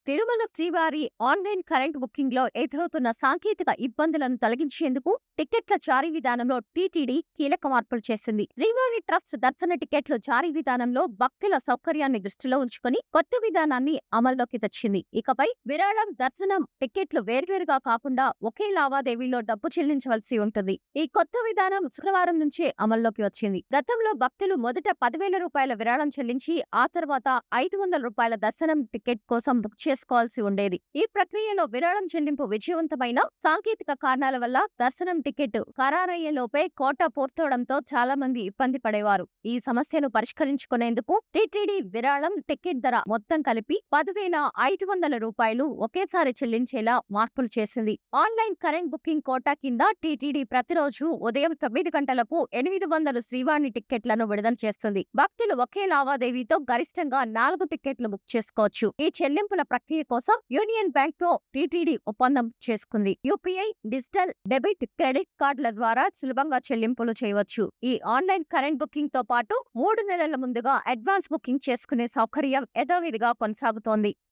తిరుమల శ్రీవారి online current బుకింగ్‌లో ఎదురవుతున్న సాంకేతిక ఇబ్బందులను తొలగించేందుకు టికెట్ల జారీ విధానంలో టీటీడీ కీలక మార్పులు చేసింది. శ్రీవారి ట్రస్ట్ దర్శన టికెట్ల జారీ విధానంలో భక్తుల సౌకర్యాన్ని దృష్టిలో ఉంచుకొని కొత్త విధానాన్ని అమల్లోకి తెచ్చింది. ఇకపై విరాళం, దర్శనం టికెట్లు వేర్వేరుగా కాకుండా ఒకే లావాదేవీలో డబ్బు చెల్లించవలసి ఉంటుంది. ఈ కొత్త విధానం శుక్రవారం నుంచే అమల్లోకి వచ్చింది. గతంలో భక్తులు మొదట రూ. 10,000 విరాళం చెల్లించి ఆ తర్వాత రూ. 500 దర్శనం టికెట్ కోసం బుక్ చేసుకోవాల్సి ఉండేది. ఈ ప్రక్రియలో విరాళం చెల్లింపు విజయవంతమైన సాంకేతిక కారణాల వల్ల దర్శనం టికెట్ ఖరారయ్యే లోపే కోటా పూర్తవడంతో చాలా మంది ఇబ్బంది పడేవారు. ఈ సమస్యను పరిష్కరించుకునేందుకు టీటీడీ విరాళం, టికెట్ ధర మొత్తం కలిపి రూ. 10,500 ఒకేసారి చెల్లించేలా మార్పులు చేసింది. ఆన్లైన్ కరెంట్ బుకింగ్ కోటా కింద టీటీడీ ప్రతిరోజు ఉదయం 9 గంటలకు 800 శ్రీవాణి టిక్కెట్లను విడుదల చేస్తుంది. భక్తులు ఒకే లావాదేవీతో గరిష్టంగా 4 టిక్కెట్లు బుక్ చేసుకోవచ్చు. ఈ చెల్లింపుల ప్రక్రియ కోసం యూనియన్ బ్యాంక్ తో టీటీడీ ఒప్పందం చేసుకుంది. యూపీఐ, డిజిటల్ డెబిట్, క్రెడిట్ కార్డుల ద్వారా సులభంగా చెల్లింపులు చేయవచ్చు. ఈ ఆన్లైన్ కరెంట్ బుకింగ్ తో పాటు 3 నెలల ముందుగా అడ్వాన్స్ బుకింగ్ చేసుకునే సౌకర్యం యథావిధిగా కొనసాగుతోంది.